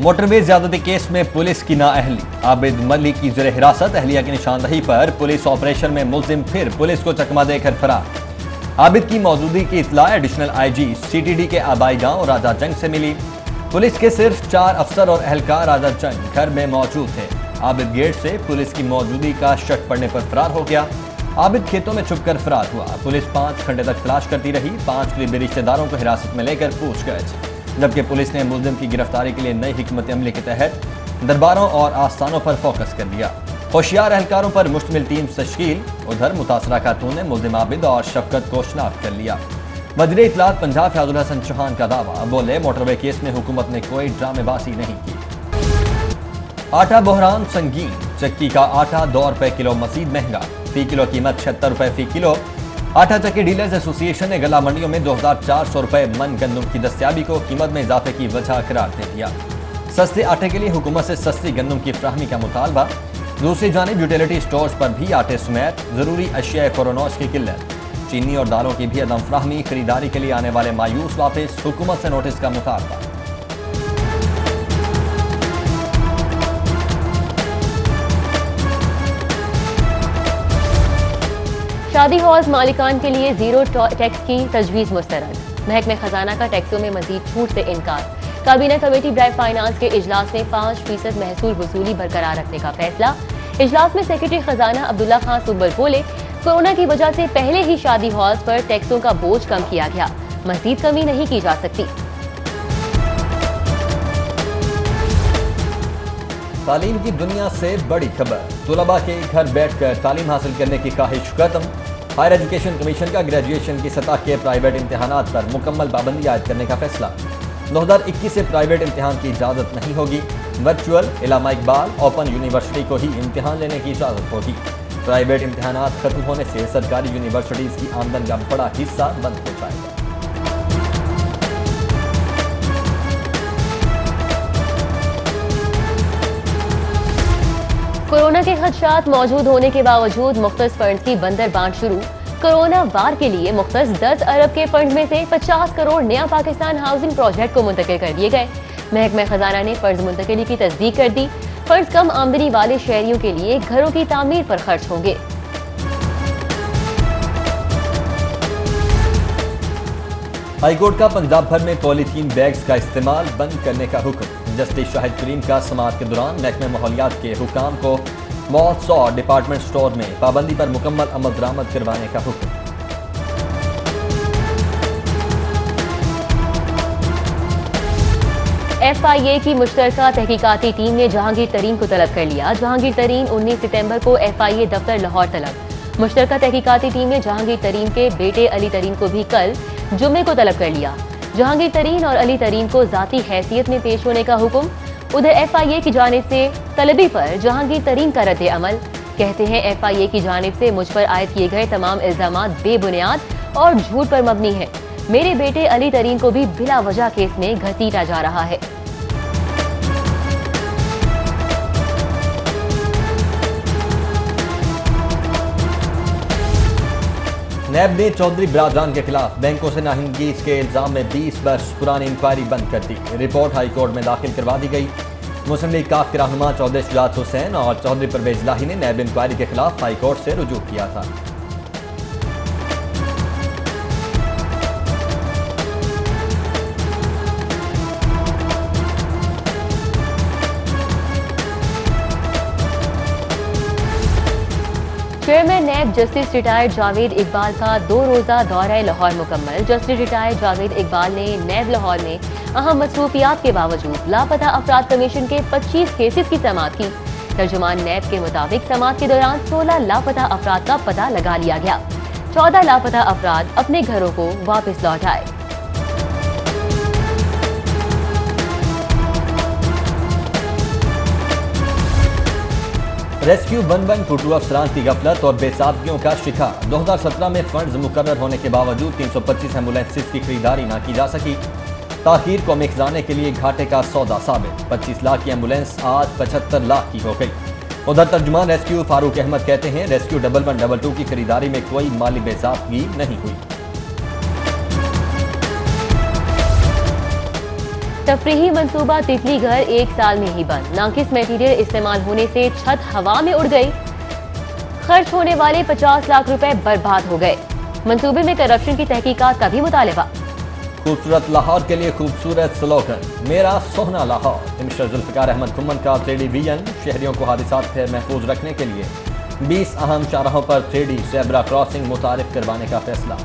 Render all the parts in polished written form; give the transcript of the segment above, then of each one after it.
Motorway ज्यादती case में police की नाअहली, आबिद मलिक की ज़ेर हिरासत। अहलिया की निशानदही पर पुलिस ऑपरेशन में मुलजिम फिर पुलिस को चकमा देकर फरार। आबिद की मौजूदगी की इत्तला एडिशनल आईजी सीटीडी के आबाई गांव राजा जंग से मिली। पुलिस के सिर्फ 4 अफसर और एहलकार राजा जंग घर में मौजूद थे। आबिद गेट से पुलिस की मौजूदगी का शक पड़ने पर फरार हो गया। आबिद खेतों में छुपकर फरार हुआ। पुलिस 5 घंटे तक तलाश करती रही। 5 करीबी रिश्तेदारों को हिरासत में लेकर पूछताछ, जबकि पुलिस ने मुलजिम की गिरफ्तारी के लिए नई हिकमत अमली के तहत दरबारों और आस्थानों पर फोकस कर दिया। होशियार एहलकारों पर मुश्तमिल टीम तश्कील। उधर मुतासरा खातून ने मुलजिम आबिद और शफकत को शनाख्त कर लिया। वज़ीर इत्तलात पंजाब फयाजुल हसन चौहान का दावा, बोले मोटरवे केस में हुकूमत ने कोई ड्रामेबाजी नहीं की। आटा बहरान संगीन, चक्की का आटा 2 रुपए किलो मजीद महंगा, फी किलो कीमत 76 रुपए फी किलो। आटा चक्की डीलर्स एसोसिएशन ने गला मंडियों में 2400 रुपए मन गंदम की दस्तियाबी को कीमत में इजाफे की वजह करार दे दिया। सस्ते आटे के लिए हुकूमत से सस्ती गंदम की फ्राहमी का मुतालबा। दूसरी जानिब यूटिलिटी स्टोर्स पर भी आटे समेत जरूरी अशिया कोरोनोस की किल्लत। चीनी और दालों की भी अदम फ्राहमी। खरीदारी के लिए आने वाले मायूस वापस, हुकूमत से नोटिस का मुतालबा। शादी हॉल्स मालिकान के लिए जीरो टैक्स की तजवीज़ मुस्तरद। महकमे खजाना का टैक्सों में मजीद छूट से इनकार। काबीना कमेटी ड्राइव फाइनेंस के इजलास में 5% महसूल वसूली बरकरार रखने का फैसला। इजलास में सेक्रेटरी खजाना अब्दुल्ला खान सुब्बल बोले, कोरोना की वजह से पहले ही शादी हॉल्स पर टैक्सों का बोझ कम किया गया, मजीद कमी नहीं की जा सकती। तालीम की दुनिया से बड़ी खबर, तुलबा के घर बैठकर तालीम हासिल करने की ख्वाहिश खत्म। हायर एजुकेशन कमीशन का ग्रेजुएशन की सतह के प्राइवेट इम्तहानात पर मुकम्मल पाबंदी आयद करने का फैसला। 2021 से प्राइवेट इम्तहान की इजाज़त नहीं होगी। वर्चुअल, इलामा इकबाल, ओपन यूनिवर्सिटी को ही इम्तहान लेने की इजाज़त होगी। प्राइवेट इम्तहानात खत्म होने से सरकारी यूनिवर्सिटीज़ की आमदन का बड़ा हिस्सा बंद हो जाएगा। कोरोना के खदशात मौजूद होने के बावजूद मुख्तस फंड की बंदर बांट शुरू। कोरोना वार के लिए मुख्तस 10 अरब के फंड में से 50 करोड़ नया पाकिस्तान हाउसिंग प्रोजेक्ट को मुंतकिल कर दिए गए। महकमा खजाना ने फर्ज मुंतकिली की तस्दीक कर दी। फर्ज कम आमदनी वाले शहरियों के लिए घरों की तामीर पर खर्च होंगे। हाईकोर्ट का पंजाब भर में पॉलीथीन बैग्स का इस्तेमाल बंद करने का हुक्म। जस्टिस शाहिद करीम का समाअत के दौरान महकमे माहौलियात के हुकाम को मॉल्स और डिपार्टमेंट स्टोर में पाबंदी पर मुकम्मल अमल दरामद करवाने का हुक्म। FIA की मुश्तरका तहकीकाती टीम ने जहांगीर तरीन को तलब कर लिया। जहांगीर तरीन 19 सितंबर को FIA दफ्तर लाहौर तलब। मुश्तरका तहकीकाती टीम ने जहांगीर तरीन के बेटे अली तरीन को भी कल जुम्मे को तलब कर लिया। जहांगीर तरीन और अली तरीन को जाती हैसियत में पेश होने का हुक्म। उधर FIA की जानिब से तलबी पर जहांगीर तरीन का रद्द अमल। कहते हैं FIA की जानिब से मुझ पर आयद किए गए तमाम इल्जामात बेबुनियाद और झूठ पर मबनी है। मेरे बेटे अली तरीन को भी बिला वजह केस में घसीटा जा रहा है। नैब ने चौधरी बरादरान के खिलाफ बैंकों से नाहिंदगी के इल्जाम में 20 वर्ष पुरानी इंक्वायरी बंद कर दी। रिपोर्ट हाईकोर्ट में दाखिल करवा दी गई। मुस्लिम लीग काफ के रहनुमा चौधरी शुजात हुसैन और चौधरी परवेज लाही ने नैब इंक्वायरी के खिलाफ हाईकोर्ट से रुजू किया था। Chairman NAB justice retired Javed Iqbal का 2 रोजा दौरा लाहौर मुकम्मल। जस्टिस रिटायर्ड जावेद इकबाल ने नैब लाहौर में अहम मसरूफियात के बावजूद लापता अफराद कमीशन के 25 केसेस की समाअत की। तर्जुमान नैब के मुताबिक समाअत के दौरान 16 लापता अफराद का पता लगा लिया गया। 14 लापता अफराद अपने घरों को वापस लौट आए। रेस्क्यू 1-1 कुटू अफसरान की गफलत और बेसाबगियों का शिकार। 2017 में फंड्स मुकर्रर होने के बावजूद 325 एम्बुलेंसेस की खरीदारी न की जा सकी। ताखीर कौमी खजाने के लिए घाटे का सौदा साबित। 25 लाख की एम्बुलेंस आज 75 लाख की हो गई। उधर तर्जुमान रेस्क्यू फारूक अहमद कहते हैं, रेस्क्यू 1112 की खरीदारी में कोई माली बेसाबगी नहीं हुई। तफरीही मंसूबा तितली घर 1 साल में ही बंद। नाकिस मटेरियल इस्तेमाल होने से छत हवा में उड़ गई। खर्च होने वाले 50 लाख रुपए बर्बाद हो गए। मंसूबे में करप्शन की तहकीकात का भी मुतालबा। खूबसूरत लाहौर के लिए खूबसूरत स्लोगन, मेरा सोहना लाहौर। मिनिस्टर जुल्फिकार अहमद खुम्मन का 3D विजन, शहरियों को हादसात से महफूज रखने के लिए 20 अहम शाहराहों पर 3D ज़ेब्रा क्रॉसिंग मुतारिफ करवाने का फैसला।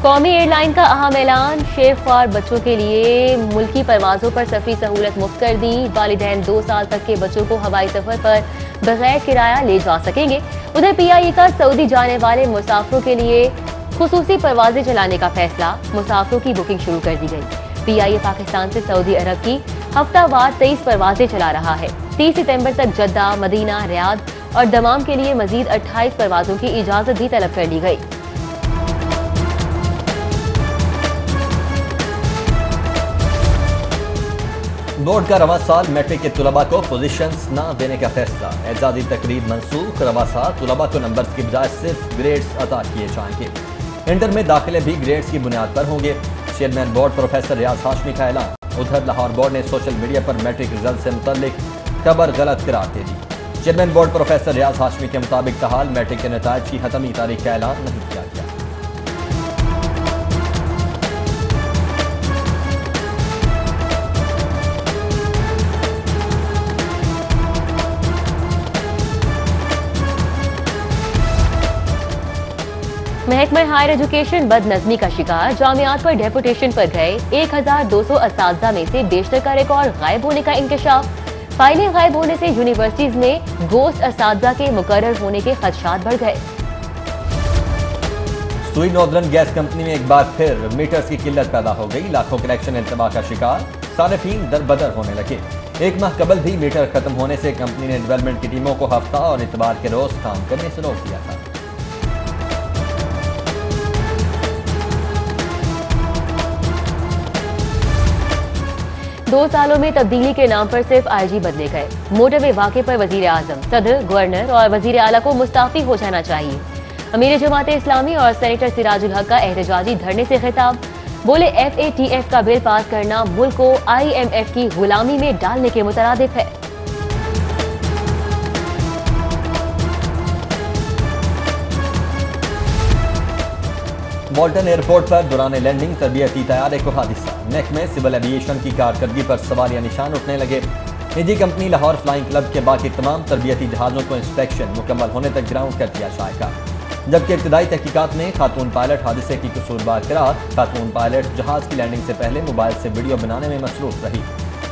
कौमी एयरलाइन का अहम ऐलान, शेख ख्वार बच्चों के लिए मुल्की परवाजों पर सफरी सहूलत मुफ्त कर दी। वालिदैन 2 साल तक के बच्चों को हवाई सफर पर बगैर किराया ले जा सकेंगे। उधर PIA का सऊदी जाने वाले मुसाफिरों के लिए खुसूसी परवाजें चलाने का फैसला, मुसाफिरों की बुकिंग शुरू कर दी गई। PIA पाकिस्तान से सऊदी अरब की हफ्तावार 23 परवाजें चला रहा है। 30 सितंबर तक जद्दा, मदीना, रियाद और दमाम के लिए मजीद 28 परवाजों की इजाजत भी तलब कर ली गई। बोर्ड का रवा साल मैट्रिक के तुलबा को पोजीशंस न देने का फैसला। एजाजी तकरीब मंसूख, रवा साल तुलबा को नंबर्स की बजाय सिर्फ ग्रेड्स अता किए जाएंगे। इंटर में दाखिले भी ग्रेड्स की बुनियाद पर होंगे। चेयरमैन बोर्ड प्रोफेसर रियाज हाशमी का ऐलान। उधर लाहौर बोर्ड ने सोशल मीडिया पर मैट्रिक रिजल्ट से मुतल्लिक खबर गलत करार दे दी। चेयरमैन बोर्ड प्रोफेसर रियाज हाशमी के मुताबिक ताहाल मैट्रिक के नताइज की हतमी तारीख का ऐलान नहीं किया गया। महकमा हायर एजुकेशन बदनज़मी का शिकार, जामियात पर डेपुटेशन पर गए 1200 असातिज़ा में से बेशतर का रिकॉर्ड गायब होने का इंकशाफ। फाइलें गायब होने से यूनिवर्सिटीज में गोश्त असातिज़ा के मुकर्रर होने के खदशात बढ़ गए। सुई नॉर्दर्न गैस कंपनी में एक बार फिर मीटर्स की किल्लत पैदा हो गई। लाखों कनेक्शन इंतबा का शिकार, सारिफीन दरबदर होने लगे। एक माह कबल भी मीटर खत्म होने से कंपनी ने डेवलपमेंट की टीमों को हफ्ता और इतवार के रोज काम करने से रोक दिया था। 2 सालों में तब्दीली के नाम पर सिर्फ IG बदले गए। मोटरवे वाक़े पर वजीर आजम, सदर, गवर्नर और वजीर आला को मुस्ताफी हो जाना चाहिए। अमीर जमात इस्लामी और सेनेटर सिराजुल हक का एहतजाजी धरने से खिताब। बोले FATF का बिल पास करना मुल्क को IMF की गुलामी में डालने के मुतरादिफ है। बोल्टन एयरपोर्ट पर दौरान लैंडिंग तरबियती तैयारे को हादसा। महकमे सिविल एविएशन की कारकर्दगी पर सवालिया निशान उठने लगे। निजी कंपनी लाहौर फ्लाइंग क्लब के बाकी तमाम तरबियती जहाज़ों को इंस्पेक्शन मुकम्मल होने तक ग्राउंड कर दिया जाएगा। जबकि इब्तदाई तहकीकात में खातून पायलट हादसे की कसूरवार करार। खातून पायलट जहाज की लैंडिंग से पहले मोबाइल से वीडियो बनाने में मसरूफ रही।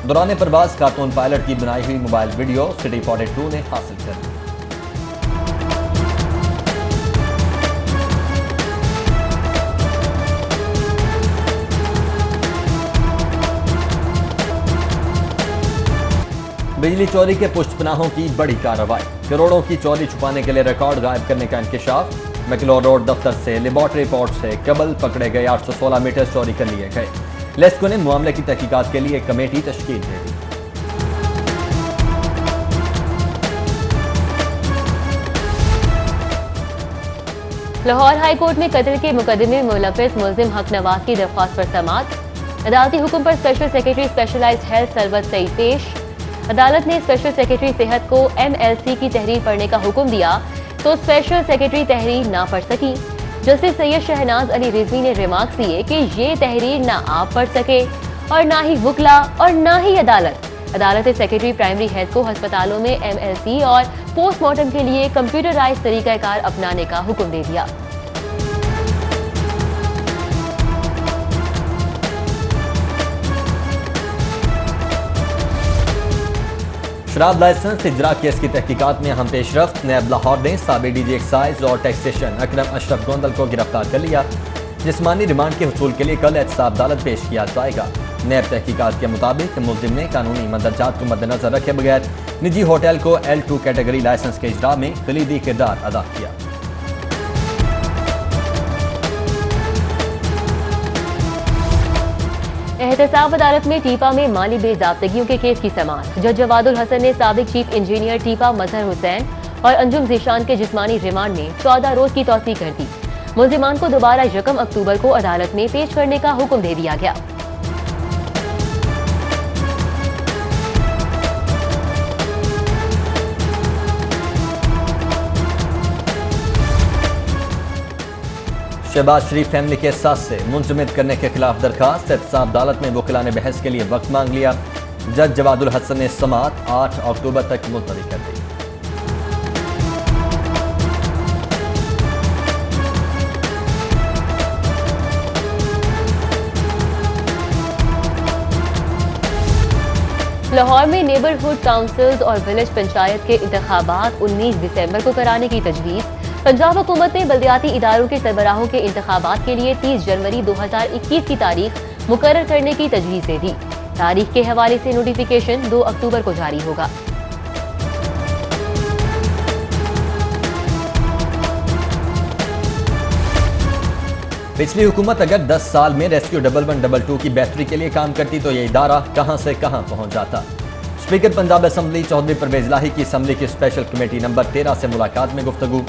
दौरान परवाज खातून पायलट की बनाई हुई मोबाइल वीडियो सिटी 42 ने हासिल कर ली। बिजली चोरी के पुष्टपनाहों की बड़ी कार्रवाई। करोड़ों की चोरी छुपाने के लिए रिकॉर्ड गायब करने का इंकशाफ। मैकलोर रोड दफ्तर से लेबॉर्टरी पोर्ट से कबल पकड़े गए 816 मीटर चोरी कर लिए गए। लेस्को ने मामले की तहकीकात के लिए कमेटी तश्कील दे दी। लाहौर हाई कोर्ट में कत्ल के मुकदमे में मुलविस मुल्जिम हक नवाज की दरख्वास्त पर समाअत। अदालती हुक्म पर special secretary specialized health Sarwat Saeed पेश। अदालत ने स्पेशल सेक्रेटरी सेहत को MLC की तहरीर पढ़ने का हुक्म दिया तो स्पेशल सेक्रेटरी तहरीर ना पढ़ सकी। जस्टिस सैयद शहनाज अली रिजवी ने रिमार्क्स दिए कि ये तहरीर ना आप पढ़ सके और ना ही वकला और ना ही अदालत। अदालत ने सेक्रेटरी प्राइमरी हेल्थ को अस्पतालों में MLC और पोस्टमार्टम के लिए कंप्यूटराइज तरीकाकार अपनाने का हुक्म दे दिया। शराब लाइसेंस इजरा केस की तहकीकात में अहम पेशरफ्त। नैब लाहौर ने साबिक DG एक्साइज और टैक्सेशन अकरम अशरफ गोंदल को गिरफ्तार कर लिया। जिस्मानी रिमांड के हुसूल के लिए कल एहतसाब अदालत पेश किया जाएगा। नैब तहकीकात के मुताबिक मुल्जिम ने कानूनी मंदरजात को मद्देनजर रखे बगैर निजी होटल को L2 कैटेगरी लाइसेंस के इजरा में कलीदी किरदार अदा किया। एहतसाब अदालत में टीपा में माली बेजाब्तगियों के केस की समाअत। जज जवादुल हसन ने साबिक चीफ इंजीनियर टीपा मजहर हुसैन और अंजुम ज़ीशान के जिस्मानी रिमांड में 14 रोज की तौसीह कर दी। मुल्जिमान को दोबारा 1 अक्टूबर को अदालत में पेश करने का हुक्म दे दिया गया। शहबाज शरीफ फैमिली के साथ से मुंजमद करने के खिलाफ दरखास्त। एहतसाब अदालत में वकीला ने बहस के लिए वक्त मांग लिया। जज जवादुल हसन ने समाअत 8 अक्टूबर तक मुलतवी कर दी। लाहौर में नेबरहुड काउंसिल्स और विलेज पंचायत के इंतखाबात 19 दिसंबर को कराने की तजवीज़। पंजाब हुकूमत ने बल्दियाती इदारों के सरबराहों के इंतखाबात के लिए 30 जनवरी 2021 की तारीख मुकर्रर करने की तजवीज़ दे दी। तारीख के हवाले से नोटिफिकेशन 2 अक्टूबर को जारी होगा। पिछली हुकूमत अगर 10 साल में रेस्क्यू 1112 की बेहतरी के लिए काम करती तो ये इदारा कहां से कहां पहुंच जाता। स्पीकर पंजाब असम्बली चौधरी परवेज लाही की असम्बली की स्पेशल कमेटी नंबर 13 से मुलाकात में गुफ्तगू।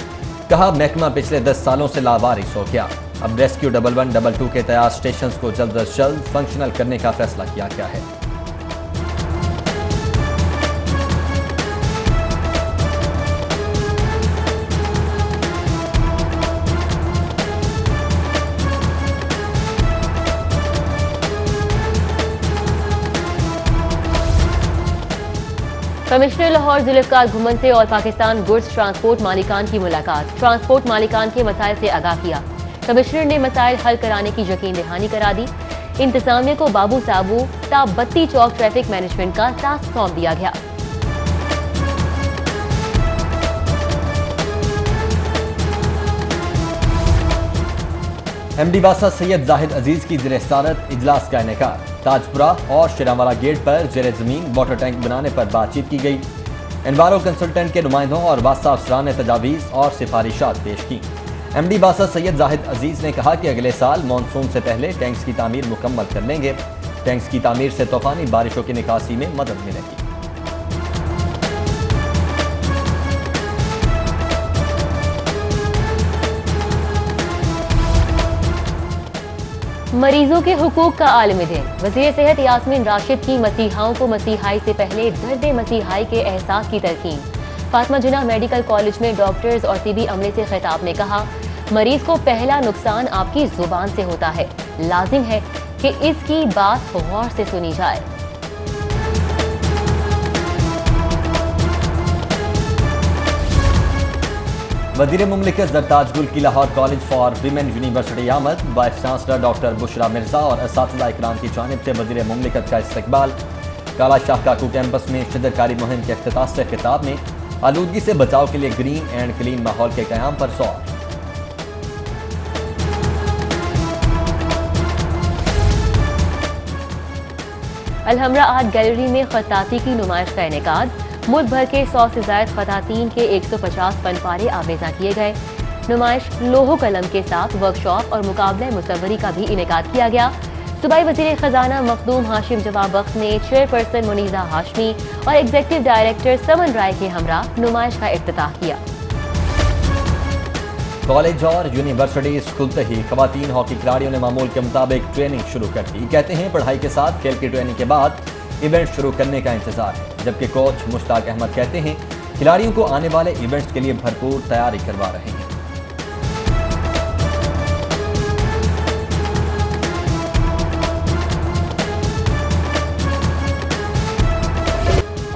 कहा महकमा पिछले 10 सालों से लावारिस हो गया। अब रेस्क्यू 1112 के तैयार स्टेशन को जल्द अज जल्द फंक्शनल करने का फैसला किया गया है। कमिश्नर लाहौर जुल्फ़कार घुमन से और पाकिस्तान गुड्स ट्रांसपोर्ट मालिकान की मुलाकात। ट्रांसपोर्ट मालिकान के मसाइल से आगाह किया। कमिश्नर ने मसाइल हल कराने की यकीन दहानी करा दी। इंतजामिया को बाबू साबू ता बत्ती चौक ट्रैफिक मैनेजमेंट का टास्क सौंप दिया गया। MD वासा सैयद जाहिद अजीज की ज़ेर सदारत इजलास का इनेकार। ताजपुरा और शेरावाला गेट पर जेर जमीन वाटर टैंक बनाने पर बातचीत की गई। एनवायरो कंसल्टेंट के नुमाइंदों और वासा अफसरान ने तजावीज़ और सिफारिशात पेश की। MD वासा सैयद जाहिद अजीज ने कहा कि अगले साल मानसून से पहले टैंक्स की तामीर मुकम्मल कर लेंगे। टैंक्स की तामीर से तूफानी बारिशों की निकासी में मदद मिलेगी। मरीजों के हुकूक का आलमी दिन। वज़ीर सेहत यास्मीन राशिद की मसीहाओं को मसीहाई से पहले दर्द मसीहाई के एहसास की तलकीन। फातिमा जिन्ना मेडिकल कॉलेज में डॉक्टर्स और तिबी अमले से खिताब में कहा, मरीज को पहला नुकसान आपकी जुबान से होता है। लाजिम है कि इसकी बात गौर से सुनी जाए। वज़ीर मुमलिकत जरताज गुल की Lahore college for women university आमद। Vice chancellor doctor Bushra Mirza और असातिज़ा इकराम की जानिब से वज़ीर मुमलिकत का इस्तकबाल। काला शाह काकू कैंपस में शिद्दतकारी मुहिम के इख्तिताम से खिताब में आलूदगी से बचाव के लिए ग्रीन एंड क्लीन माहौल के क़याम पर ज़ोर। अलहमरा आर्ट गैलरी में खत्ताती की नुमाइश का इनेकाद। मुल्क भर के 100 से ज़ायद खतातीन के 150 फनपारे आवेजा किए गए। नुमाइश लोहो कलम के साथ वर्कशॉप और मुकाबला मुसव्वरी का भी इनेकाद किया गया। सूबाई वज़ीर ख़जाना मखदूम हाशिम जवाब बख्श ने चेयरपर्सन मुनीज़ा हाशमी और एग्जीक्यूटिव डायरेक्टर समन राय के हमरा नुमाइश का इफ्तिताह किया। कॉलेज और यूनिवर्सिटीज खुलते ही खवातीन हॉकी खिलाड़ियों ने मामूल के मुताबिक ट्रेनिंग शुरू कर दी। कहते हैं पढ़ाई के साथ खेल की ट्रेनिंग के बाद इवेंट शुरू करने का इंतजार है। जबकि कोच मुश्ताक अहमद कहते हैं खिलाड़ियों को आने वाले इवेंट्स के लिए भरपूर तैयारी करवा रहे हैं।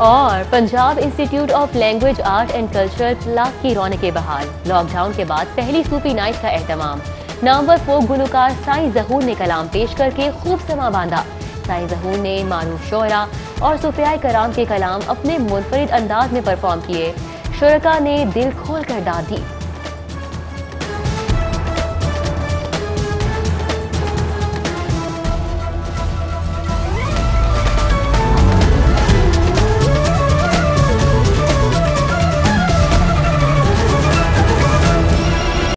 और Punjab institute of language art and culture plaque की रौनकें बहाल। लॉकडाउन के बाद पहली सूफी नाइट का एहतमाम। नामवर फोक गुलकार साईं ज़हूर ने कलाम पेश करके खूब समा बांधा। साईं ज़हूर ने मारूफ शोरा और सूफियाए कराम के कलाम अपने मुनफरिद अंदाज में परफॉर्म किए। शुरका ने दिल खोल कर दाद दी।